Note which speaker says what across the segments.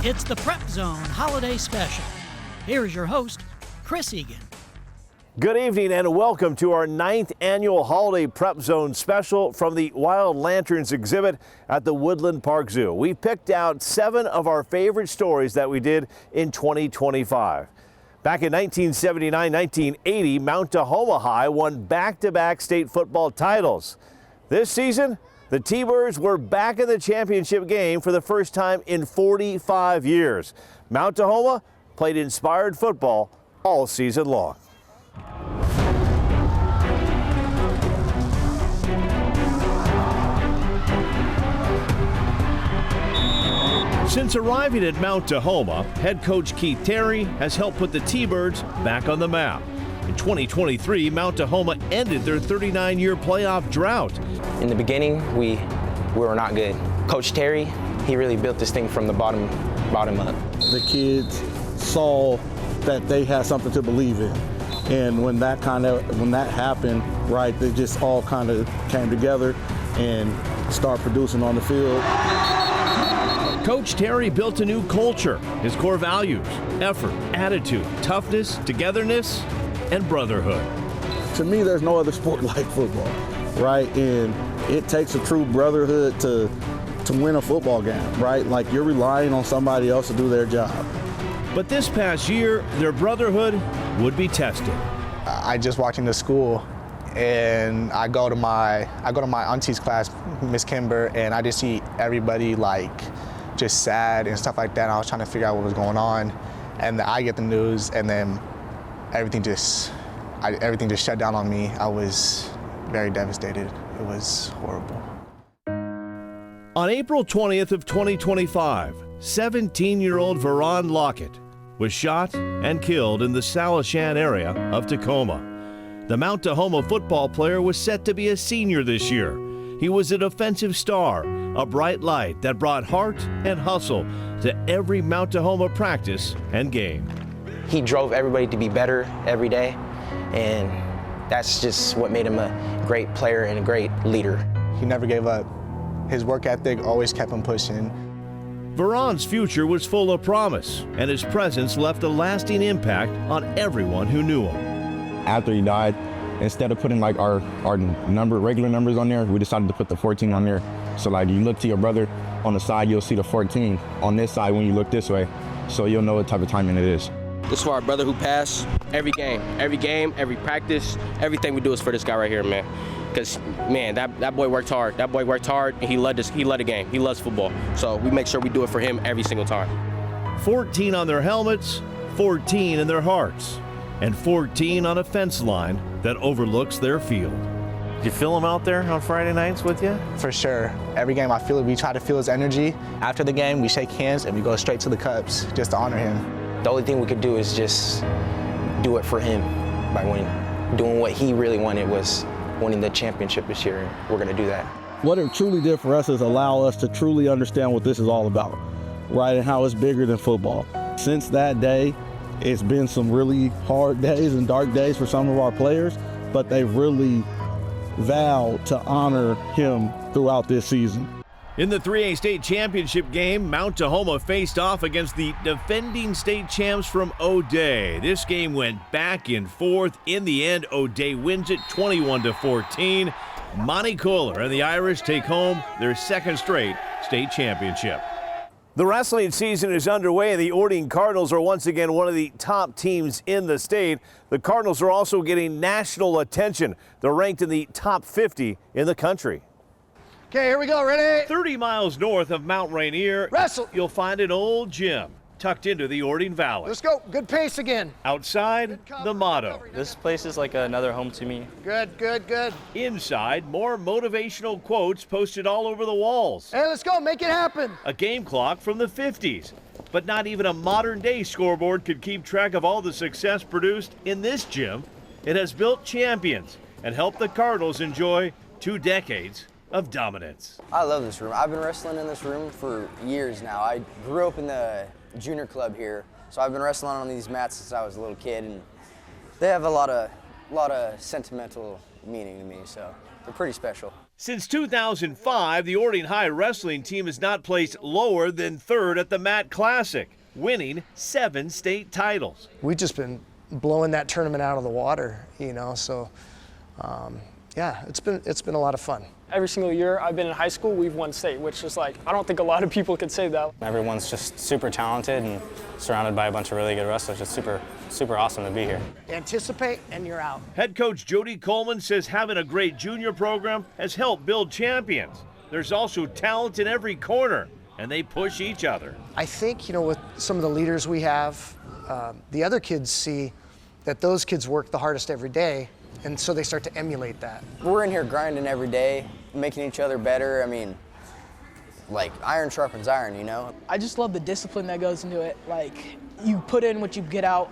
Speaker 1: It's the Prep Zone Holiday Special. Here's your host, Chris Egan.
Speaker 2: Good evening and welcome to our 9th annual Holiday Prep Zone Special from the Wild Lanterns exhibit at the Woodland Park Zoo. We picked out 7 of our favorite stories that we did in 2025. Back in 1979-1980, Mount Tahoma High won back-to-back state football titles. This season, the T-Birds were back in the championship game for the first time in 45 years. Mount Tahoma played inspired football all season long. Since arriving at Mount Tahoma, head coach Keith Terry has helped put the T-Birds back on the map. In 2023, Mount Tahoma ended their 39-year playoff drought.
Speaker 3: In the beginning, we were not good. Coach Terry, he really built this thing from the bottom up.
Speaker 4: The kids saw that they had something to believe in. And when that happened, right, they just all kind of came together and started producing on the field.
Speaker 2: Coach Terry built a new culture. His core values: effort, attitude, toughness, togetherness, and brotherhood.
Speaker 4: To me, there's no other sport like football, right? And it takes a true brotherhood to win a football game, right? Like, you're relying on somebody else to do their job.
Speaker 2: But this past year, their brotherhood would be tested.
Speaker 5: I just walked into school and I go to my auntie's class, Miss Kimber, and I just see everybody just sad and stuff like that. And I was trying to figure out what was going on, and I get the news, and then everything just shut down on me. I was very devastated. It was horrible.
Speaker 2: On April 20th of 2025, 17-year-old Veron Lockett was shot and killed in the Salishan area of Tacoma. The Mount Tahoma football player was set to be a senior this year. He was a defensive star, a bright light that brought heart and hustle to every Mount Tahoma practice and game.
Speaker 3: He drove everybody to be better every day, and that's just what made him a great player and a great leader.
Speaker 5: He never gave up. His work ethic always kept him pushing.
Speaker 2: Veron's future was full of promise, and his presence left a lasting impact on everyone who knew him.
Speaker 6: After he died, instead of putting our regular numbers on there, we decided to put the 14 on there. So you look to your brother on the side, you'll see the 14 on this side when you look this way, so you'll know what type of timing it is.
Speaker 7: This is for our brother who passed. Every game, every practice, everything we do is for this guy right here, man. Because, man, that boy worked hard. That boy worked hard, and he loved the game. He loves football. So we make sure we do it for him every single time.
Speaker 2: 14 on their helmets, 14 in their hearts, and 14 on a fence line that overlooks their field. Do you feel him out there on Friday nights with you?
Speaker 5: For sure. Every game I feel it. We try to feel his energy. After the game, we shake hands and we go straight to the Cups just to honor him.
Speaker 3: The only thing we could do is just do it for him by doing what he really wanted, was winning the championship this year, and we're going to do that.
Speaker 4: What it truly did for us is allow us to truly understand what this is all about, right, and how it's bigger than football. Since that day, it's been some really hard days and dark days for some of our players, but they really vowed to honor him throughout this season.
Speaker 2: In the 3A state championship game, Mount Tahoma faced off against the defending state champs from O'Dea. This game went back and forth. In the end, O'Dea wins it 21-14. Monty Kohler and the Irish take home their second straight state championship. The wrestling season is underway, and the Orting Cardinals are once again one of the top teams in the state. The Cardinals are also getting national attention. They're ranked in the top 50 in the country.
Speaker 8: Okay, here we go, ready?
Speaker 2: 30 miles north of Mount Rainier,
Speaker 8: Wrestle.
Speaker 2: You'll find an old gym tucked into the Orting Valley.
Speaker 8: Let's go, good pace again.
Speaker 2: Outside, the motto.
Speaker 9: This place is like another home to me.
Speaker 8: Good, good, good.
Speaker 2: Inside, more motivational quotes posted all over the walls.
Speaker 8: Hey, let's go, make it happen.
Speaker 2: A game clock from the 50s. But not even a modern-day scoreboard could keep track of all the success produced in this gym. It has built champions and helped the Cardinals enjoy 2 decades of dominance.
Speaker 10: I love this room. I've been wrestling in this room for years now. I grew up in the junior club here, so I've been wrestling on these mats since I was a little kid, and they have a lot of sentimental meaning to me, so they're pretty special.
Speaker 2: Since 2005, the Orting High wrestling team has not placed lower than third at the MAT Classic, winning 7 state titles.
Speaker 8: We've just been blowing that tournament out of the water, so yeah, it's been a lot of fun.
Speaker 11: Every single year I've been in high school, we've won state, which is I don't think a lot of people could say that.
Speaker 9: Everyone's just super talented and surrounded by a bunch of really good wrestlers. It's super awesome to be here.
Speaker 8: Anticipate and you're out.
Speaker 2: Head coach Jody Coleman says having a great junior program has helped build champions. There's also talent in every corner, and they push each other.
Speaker 8: I think, with some of the leaders we have, the other kids see that those kids work the hardest every day, and so they start to emulate that.
Speaker 10: We're in here grinding every day, making each other better. I mean, iron sharpens iron,
Speaker 11: I just love the discipline that goes into it. You put in what you get out,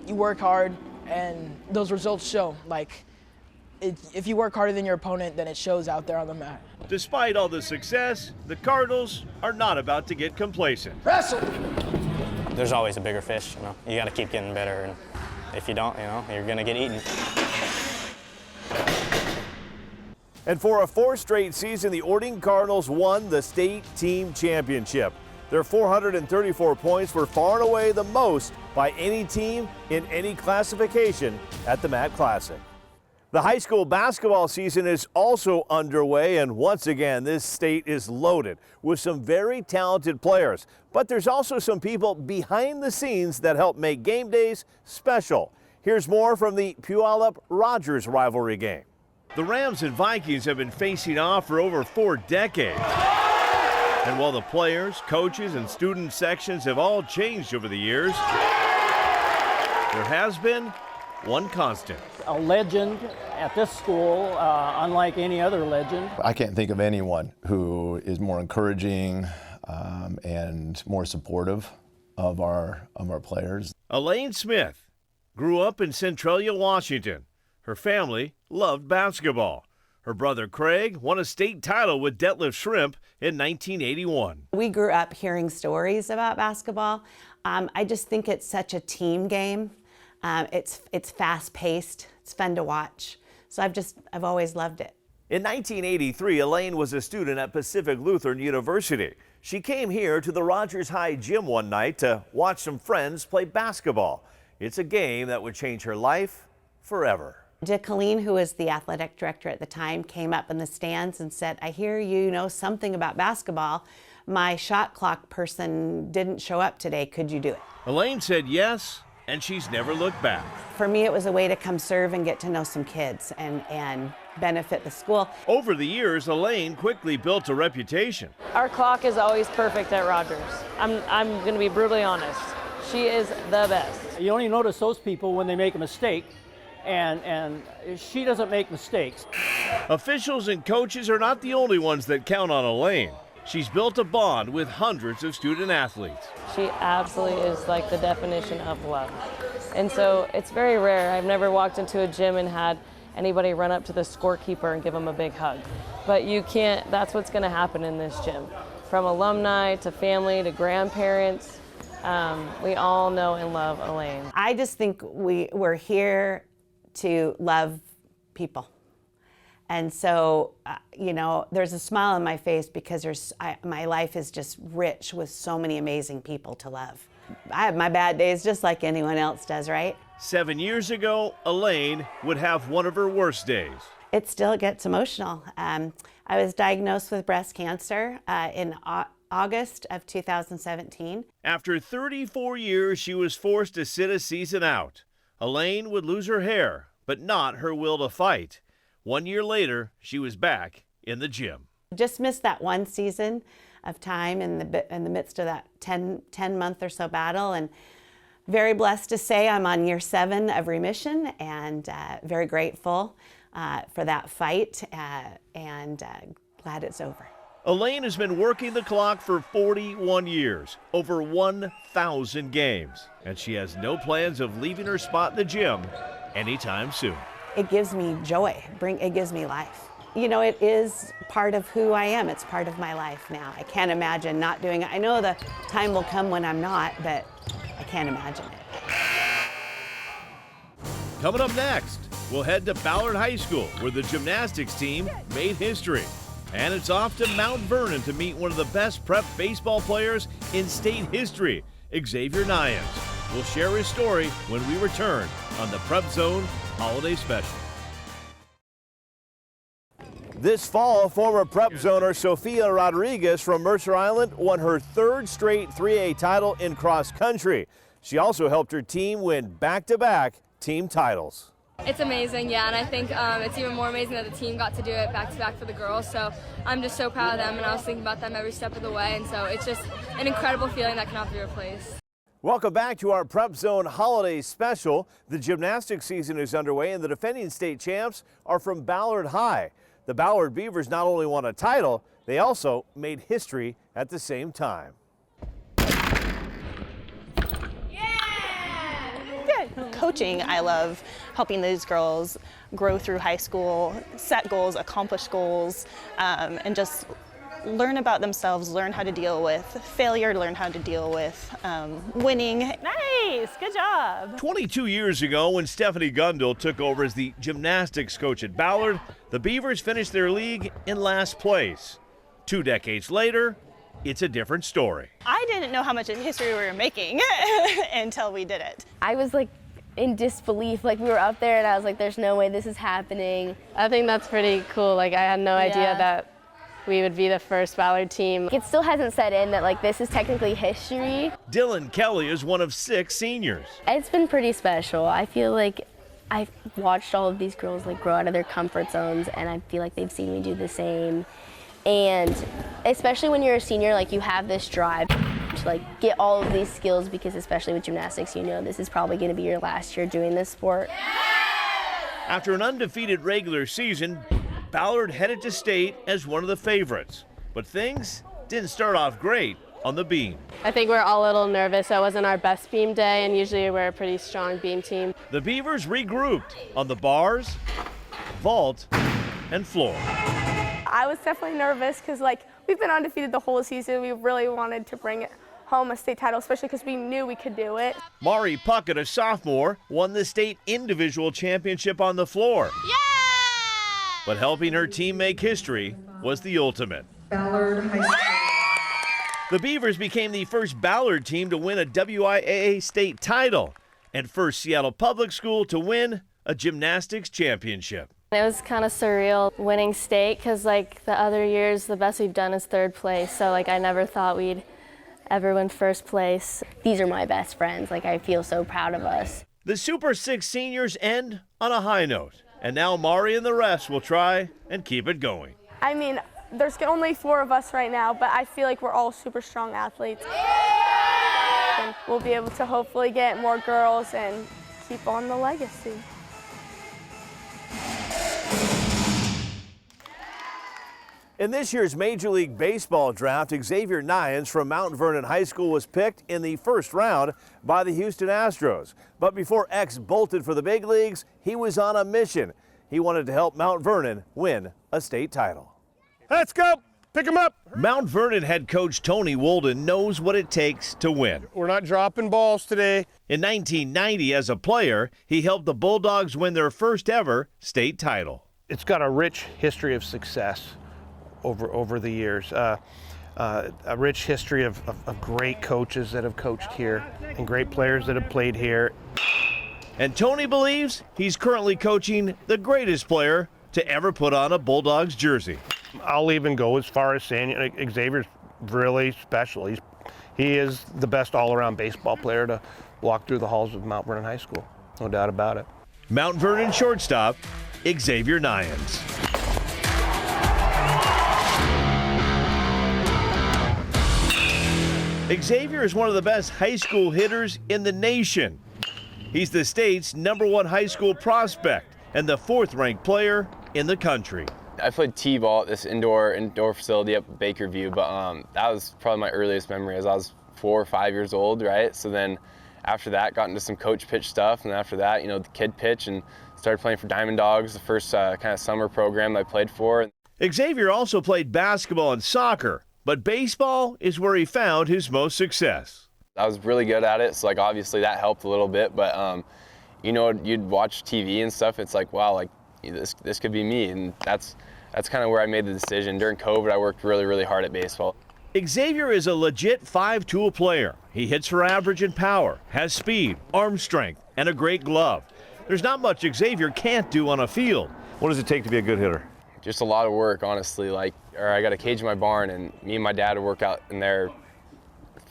Speaker 11: you work hard, and those results show. If you work harder than your opponent, then it shows out there on the mat.
Speaker 2: Despite all the success, the Cardinals are not about to get complacent.
Speaker 8: Wrestle!
Speaker 9: There's always a bigger fish, You got to keep getting better, and if you don't, you're going to get eaten.
Speaker 2: And for a 4th straight season, the Orting Cardinals won the state team championship. Their 434 points were far and away the most by any team in any classification at the MAT Classic. The high school basketball season is also underway, and once again, this state is loaded with some very talented players. But there's also some people behind the scenes that help make game days special. Here's more from the Puyallup-Rogers rivalry game. The Rams and Vikings have been facing off for over 4 decades. And while the players, coaches, and student sections have all changed over the years, there has been one constant.
Speaker 1: A legend at this school, unlike any other legend.
Speaker 12: I can't think of anyone who is more encouraging and more supportive of our players.
Speaker 2: Elaine Smith grew up in Centralia, Washington. Her family loved basketball. Her brother Craig won a state title with Detlef Shrimp in 1981.
Speaker 13: We grew up hearing stories about basketball. I just think it's such a team game. It's fast-paced. It's fun to watch. So I've always loved it.
Speaker 2: In 1983, Elaine was a student at Pacific Lutheran University. She came here to the Rogers High gym one night to watch some friends play basketball. It's a game that would change her life forever.
Speaker 13: Dick Colleen, who was the athletic director at the time, came up in the stands and said, "I hear you know something about basketball. My shot clock person didn't show up today. Could you do it?"
Speaker 2: Elaine said yes, and she's never looked back.
Speaker 13: For me, it was a way to come serve and get to know some kids and benefit the school.
Speaker 2: Over the years, Elaine quickly built a reputation.
Speaker 14: Our clock is always perfect at Rogers. I'm going to be brutally honest. She is the best.
Speaker 1: You only notice those people when they make a mistake, and she doesn't make mistakes.
Speaker 2: Officials and coaches are not the only ones that count on Elaine. She's built a bond with hundreds of student athletes.
Speaker 14: She absolutely is like the definition of love. And so it's very rare. I've never walked into a gym and had anybody run up to the scorekeeper and give him a big hug. But you can't, that's what's going to happen in this gym. From alumni to family to grandparents, we all know and love Elaine.
Speaker 13: I just think we're here to love people. And so, there's a smile on my face because my life is just rich with so many amazing people to love. I have my bad days just like anyone else does, right?
Speaker 2: 7 years ago, Elaine would have one of her worst days.
Speaker 13: It still gets emotional. I was diagnosed with breast cancer in August of 2017.
Speaker 2: After 34 years, she was forced to sit a season out. Elaine would lose her hair, but not her will to fight. 1 year later, she was back in the gym.
Speaker 13: Just missed that one season of time in the midst of that 10-month or so battle, and very blessed to say I'm on year 7 of remission, and very grateful for that fight, and glad it's over.
Speaker 2: Elaine has been working the clock for 41 years, over 1,000 games, and she has no plans of leaving her spot in the gym anytime soon.
Speaker 13: It gives me joy, it gives me life. It is part of who I am. It's part of my life now. I can't imagine not doing it. I know the time will come when I'm not, but I can't imagine it.
Speaker 2: Coming up next, we'll head to Ballard High School, where the gymnastics team made history. And it's off to Mount Vernon to meet one of the best prep baseball players in state history, Xavier Nyans. We'll share his story when we return on the Prep Zone Holiday Special. This fall, former Prep Zoner Sofia Rodriguez from Mercer Island won her third straight 3A title in cross country. She also helped her team win back-to-back team titles.
Speaker 15: It's amazing, yeah, and I think it's even more amazing that the team got to do it back-to-back for the girls, so I'm just so proud of them, and I was thinking about them every step of the way, and so it's just an incredible feeling that cannot be replaced.
Speaker 2: Welcome back to our Prep Zone Holiday Special. The gymnastics season is underway, and the defending state champs are from Ballard High. The Ballard Beavers not only won a title, they also made history at the same time.
Speaker 16: Coaching, I love helping these girls grow through high school, set goals, accomplish goals, and just learn about themselves, learn how to deal with failure, learn how to deal with winning.
Speaker 17: Nice, good job.
Speaker 2: 22 years ago, when Stephanie Gundel took over as the gymnastics coach at Ballard, the Beavers finished their league in last place. 2 decades later, it's a different story.
Speaker 16: I didn't know how much history we were making until we did it.
Speaker 18: I was like in disbelief, like we were up there and I was like, there's no way this is happening.
Speaker 14: I think that's pretty cool. Like I had no idea that we would be the first Ballard team.
Speaker 18: It still hasn't set in that like this is technically history.
Speaker 2: Dylan Kelly is one of 6 seniors.
Speaker 18: It's been pretty special. I feel like I've watched all of these girls like grow out of their comfort zones, and I feel like they've seen me do the same. And especially when you're a senior, like you have this drive to like get all of these skills, because especially with gymnastics, you know this is probably going to be your last year doing this sport.
Speaker 2: After an undefeated regular season, Ballard headed to state as one of the favorites. But things didn't start off great on the beam.
Speaker 14: I think we're all a little nervous. It wasn't our best beam day, and usually we're a pretty strong beam team.
Speaker 2: The Beavers regrouped on the bars, vault, and floor.
Speaker 19: I was definitely nervous because like we've been undefeated the whole season. We really wanted to bring home a state title, especially because we knew we could do it.
Speaker 2: Mari Puckett, a sophomore, won the state individual championship on the floor. Yeah! But helping her team make history was the ultimate.
Speaker 20: Ballard High School.
Speaker 2: The Beavers became the first Ballard team to win a WIAA state title and first Seattle Public School to win a gymnastics championship.
Speaker 14: It was kind of surreal winning state, because like the other years, the best we've done is 3rd place. So like I never thought we'd ever win 1st place.
Speaker 18: These are my best friends. Like I feel so proud of us.
Speaker 2: The Super 6 seniors end on a high note, and now Mari and the rest will try and keep it going.
Speaker 19: I mean, there's only 4 of us right now, but I feel like we're all super strong athletes. And we'll be able to hopefully get more girls and keep on the legacy.
Speaker 2: In this year's Major League Baseball draft, Xavier Nyans from Mount Vernon High School was picked in the 1st round by the Houston Astros. But before X bolted for the big leagues, he was on a mission. He wanted to help Mount Vernon win a state title. Let's go! Pick him up! Mount Vernon head coach Tony Wolden knows what it takes to win.
Speaker 21: We're not dropping balls today.
Speaker 2: In 1990, as a player, he helped the Bulldogs win their first ever state title.
Speaker 21: It's got a rich history of success over the years. A rich history of great coaches that have coached here and great players that have played here.
Speaker 2: And Tony believes he's currently coaching the greatest player to ever put on a Bulldogs jersey.
Speaker 21: I'll even go as far as saying Xavier's really special. He is the best all-around baseball player to walk through the halls of Mount Vernon High School, no doubt about it.
Speaker 2: Mount Vernon shortstop, Xavier Nyans. Xavier is one of the best high school hitters in the nation. He's the state's #1 high school prospect and the 4th-ranked player in the country.
Speaker 22: I played t-ball at this indoor facility up at Bakerview, but that was probably my earliest memory as I was 4 or 5 years old, right? So then after that, got into some coach pitch stuff, and after that, the kid pitch, and started playing for Diamond Dogs, the first kind of summer program I played for.
Speaker 2: Xavier also played basketball and soccer, but baseball is where he found his most success.
Speaker 22: I was really good at it, so obviously that helped a little bit, but you know, you'd watch TV and stuff. It's like, wow, like this could be me. And that's kind of where I made the decision. During COVID, I worked really, really hard at baseball.
Speaker 2: Xavier is a legit 5-tool player. He hits for average and power, has speed, arm strength, and a great glove. There's not much Xavier can't do on a field. What does it take to be a good hitter?
Speaker 22: Just a lot of work, honestly. I got a cage in my barn, and me and my dad would work out in there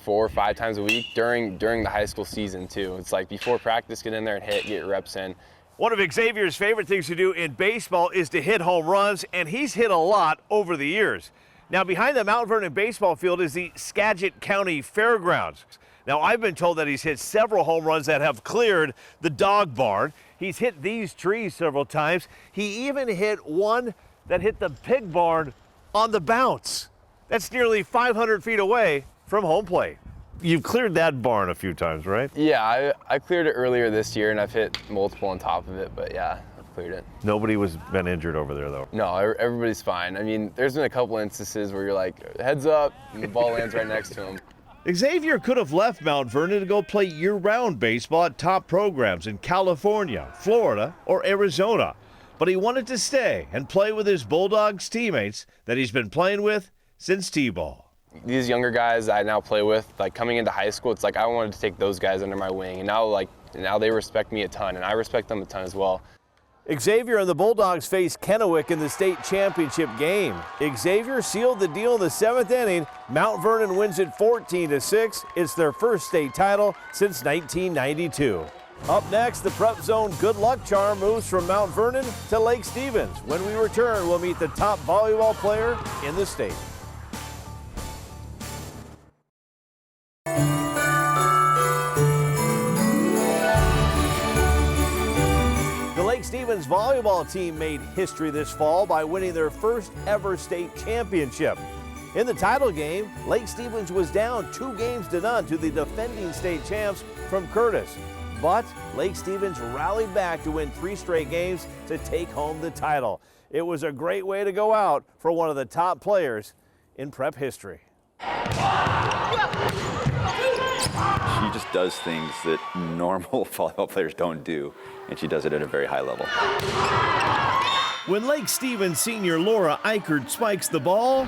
Speaker 22: 4 or 5 times a week during the high school season too. It's like before practice, get in there and hit, get reps in.
Speaker 2: One of Xavier's favorite things to do in baseball is to hit home runs, and he's hit a lot over the years. Now, behind the Mount Vernon baseball field is the Skagit County Fairgrounds. Now, I've been told that he's hit several home runs that have cleared the dog barn. He's hit these trees several times. He even hit one that hit the pig barn on the bounce. That's nearly 500 feet away from home plate. You've cleared that barn a few times, right?
Speaker 22: Yeah, I cleared it earlier this year, and I've hit multiple on top of it, but yeah, I've cleared it.
Speaker 2: Nobody was been injured over there, though.
Speaker 22: No, everybody's fine. I mean, there's been a couple instances where you're like, heads up, and the ball lands right next to him.
Speaker 2: Xavier could have left Mount Vernon to go play year-round baseball at top programs in California, Florida, or Arizona. But he wanted to stay and play with his Bulldogs teammates that he's been playing with since T-ball.
Speaker 22: These younger guys I now play with, like coming into high school, it's like I wanted to take those guys under my wing, and now they respect me a ton, and I respect them a ton as well.
Speaker 2: Xavier and the Bulldogs face Kennewick in the state championship game. Xavier sealed the deal in the 7th inning. Mount Vernon wins it 14-6. It's their first state title since 1992. Up next, the Prep Zone Good Luck Charm moves from Mount Vernon to Lake Stevens. When we return, we'll meet the top volleyball player in the state. The Lake Stevens volleyball team made history this fall by winning their first ever state championship. In the title game, Lake Stevens was down 2-0 to the defending state champs from Curtis. But Lake Stevens rallied back to win 3 straight games to take home the title. It was a great way to go out for one of the top players in prep history.
Speaker 6: She just does things that normal volleyball players don't do, and she does it at a very high level.
Speaker 2: When Lake Stevens senior Laura Eichert spikes the ball,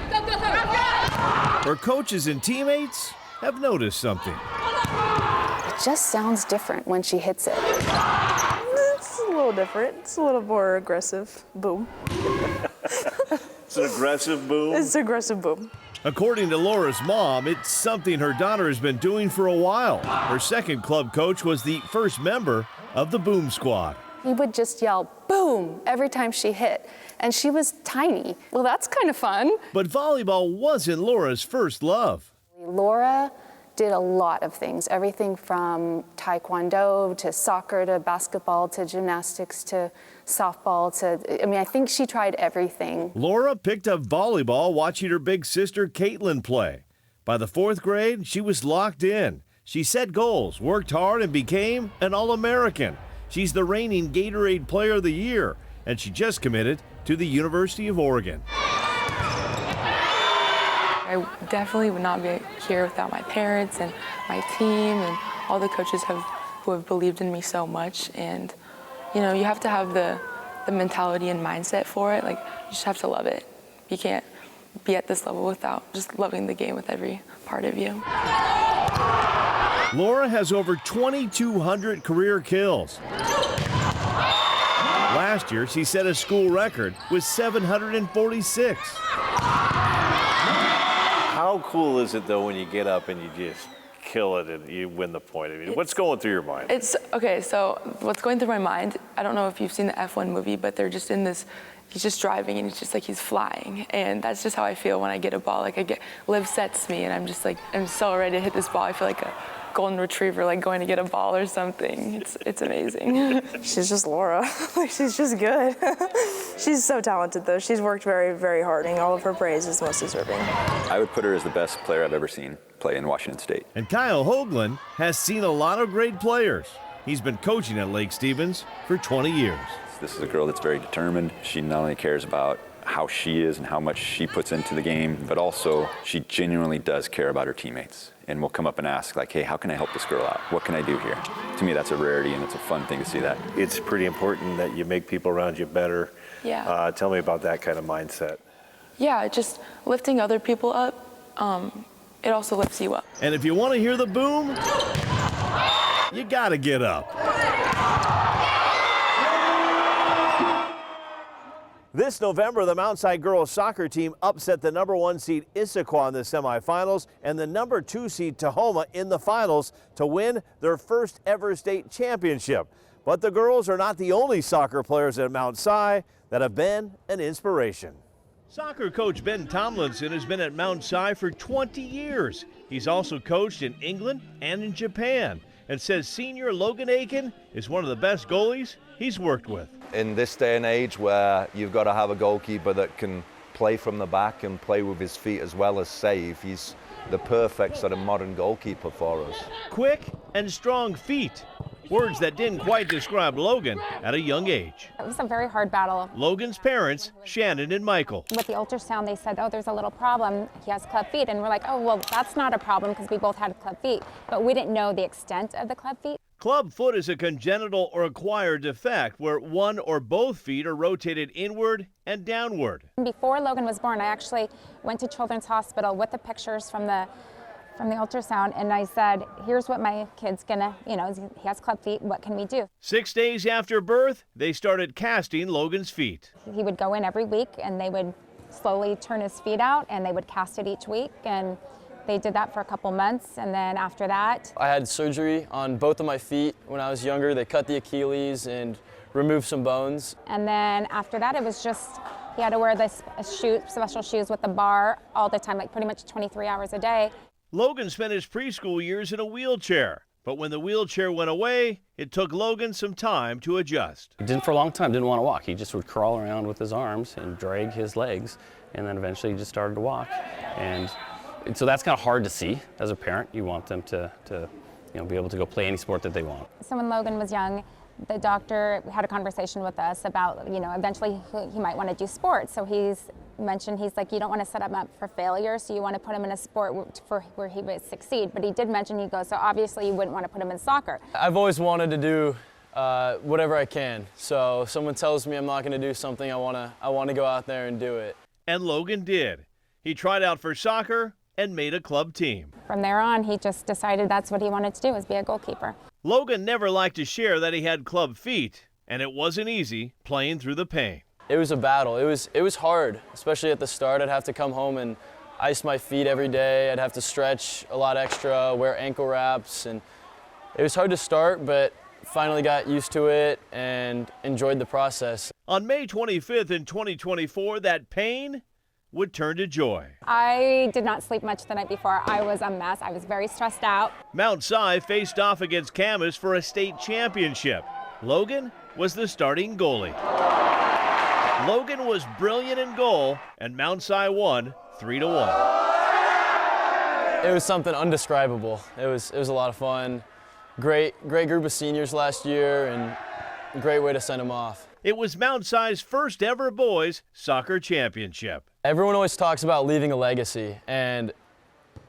Speaker 2: her coaches and teammates have noticed something.
Speaker 20: It just sounds different when she hits it.
Speaker 23: It's a little different. It's a little more aggressive. Boom.
Speaker 2: It's an aggressive boom?
Speaker 23: It's an aggressive boom.
Speaker 2: According to Laura's mom, it's something her daughter has been doing for a while. Her second club coach was the first member of the Boom Squad.
Speaker 20: He would just yell, boom, every time she hit. And she was tiny. Well, that's kind of fun.
Speaker 2: But volleyball wasn't Laura's first love.
Speaker 20: Laura did a lot of things, everything from taekwondo to soccer to basketball to gymnastics to softball to, I think she tried everything.
Speaker 2: Laura picked up volleyball watching her big sister Caitlin play. By the 4th grade, she was locked in. She set goals, worked hard, and became an All-American. She's the reigning Gatorade Player of the Year, and she just committed to the University of Oregon.
Speaker 24: I definitely would not be here without my parents and my team and all the coaches who have believed in me so much. And, you have to have the mentality and mindset for it. Like, you just have to love it. You can't be at this level without just loving the game with every part of you.
Speaker 2: Laura has over 2,200 career kills. Last year, she set a school record with 746. How cool is it, though, when you get up and you just kill it and you win the point? What's going through your mind?
Speaker 24: Okay, so what's going through my mind, I don't know if you've seen the F1 movie, but they're just in this, he's just driving and it's just like he's flying. And that's just how I feel when I get a ball. Like Liv sets me and I'm just like, I'm so ready to hit this ball. I feel like a golden retriever, like going to get a ball or something. It's amazing.
Speaker 23: She's just Laura. She's just good. She's so talented, though. She's worked very, very hard, and all of her praise is most deserving.
Speaker 6: I would put her as the best player I've ever seen play in Washington State.
Speaker 2: And Kyle Hoagland has seen a lot of great players. He's been coaching at Lake Stevens for 20 years.
Speaker 6: This is a girl that's very determined. She not only cares about how she is and how much she puts into the game, but also she genuinely does care about her teammates and will come up and ask, like, hey, how can I help this girl out? What can I do here? To me, that's a rarity, and it's a fun thing to see that.
Speaker 2: It's pretty important that you make people around you better.
Speaker 24: Yeah.
Speaker 2: Tell me about that kind of mindset.
Speaker 24: Yeah, just lifting other people up, it also lifts you up.
Speaker 2: And if you want to hear the boom, you got to get up. This November, the Mount Si girls soccer team upset the #1 seed Issaquah in the semifinals and the #2 seed Tahoma in the finals to win their first ever state championship. But the girls are not the only soccer players at Mount Si that have been an inspiration. Soccer coach Ben Tomlinson has been at Mount Si for 20 years. He's also coached in England and in Japan and says senior Logan Aiken is one of the best goalies he's worked with.
Speaker 3: In this day and age where you've got to have a goalkeeper that can play from the back and play with his feet as well as save, he's the perfect sort of modern goalkeeper for us.
Speaker 2: Quick and strong feet. Words that didn't quite describe Logan at a young age.
Speaker 4: It was a very hard battle.
Speaker 2: Logan's parents, Shannon and Michael.
Speaker 4: With the ultrasound, they said, oh, there's a little problem. He has club feet. And we're like, oh, well, that's not a problem because we both had club feet. But we didn't know the extent of the club feet.
Speaker 2: Club foot is a congenital or acquired defect where one or both feet are rotated inward and downward.
Speaker 4: Before Logan was born, I actually went to Children's Hospital with the pictures from the ultrasound, and I said, here's what my kid's gonna, he has club feet, what can we do?
Speaker 2: 6 days after birth, they started casting Logan's feet.
Speaker 4: He would go in every week, and they would slowly turn his feet out, and they would cast it each week, and they did that for a couple months, and then after that...
Speaker 5: I had surgery on both of my feet when I was younger. They cut the Achilles and removed some bones.
Speaker 4: And then after that, it was just, he had to wear this special shoes with the bar all the time, like pretty much 23 hours a day.
Speaker 2: Logan spent his preschool years in a wheelchair, but when the wheelchair went away, it took Logan some time to adjust.
Speaker 7: He didn't for a long time, didn't want to walk. He just would crawl around with his arms and drag his legs, and then eventually he just started to walk. And so that's kind of hard to see as a parent. You want them to be able to go play any sport that they want.
Speaker 4: So when Logan was young, the doctor had a conversation with us about, eventually he might want to do sports. So he's like, you don't want to set him up for failure, so you want to put him in a sport where he would succeed. But he did mention, he goes, so obviously you wouldn't want to put him in soccer.
Speaker 5: I've always wanted to do whatever I can. So if someone tells me I'm not going to do something, I want to go out there and do it.
Speaker 2: And Logan did. He tried out for soccer and made a club team.
Speaker 4: From there on, he just decided that's what he wanted to do, was be a goalkeeper.
Speaker 2: Logan never liked to share that he had club feet, and it wasn't easy playing through the pain.
Speaker 5: It was a battle. It was hard, especially at the start. I'd have to come home and ice my feet every day. I'd have to stretch a lot extra, wear ankle wraps, and it was hard to start, but finally got used to it and enjoyed the process.
Speaker 2: On May 25th in 2024, that pain would turn to joy.
Speaker 4: I did not sleep much the night before. I was a mess. I was very stressed out.
Speaker 2: Mount Si faced off against Camas for a state championship. Logan was the starting goalie. Logan was brilliant in goal, and Mount Si won 3-1.
Speaker 5: It was something undescribable. It was a lot of fun. Great group of seniors last year, and a great way to send them off.
Speaker 2: It was Mount Si's first ever boys soccer championship.
Speaker 5: Everyone always talks about leaving a legacy, and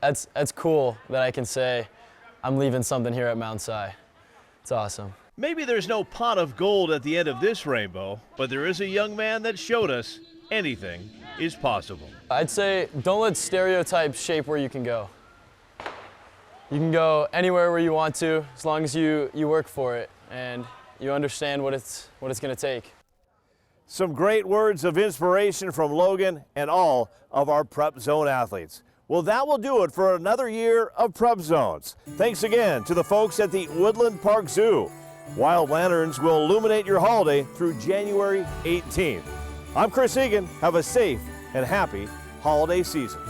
Speaker 5: that's cool that I can say I'm leaving something here at Mount Si. It's awesome.
Speaker 2: Maybe there's no pot of gold at the end of this rainbow, but there is a young man that showed us anything is possible.
Speaker 5: I'd say don't let stereotypes shape where you can go. You can go anywhere where you want to, as long as you work for it and you understand what it's going to take.
Speaker 2: Some great words of inspiration from Logan and all of our Prep Zone athletes. Well, that will do it for another year of Prep Zones. Thanks again to the folks at the Woodland Park Zoo. Wild Lanterns will illuminate your holiday through January 18th. I'm Chris Egan. Have a safe and happy holiday season.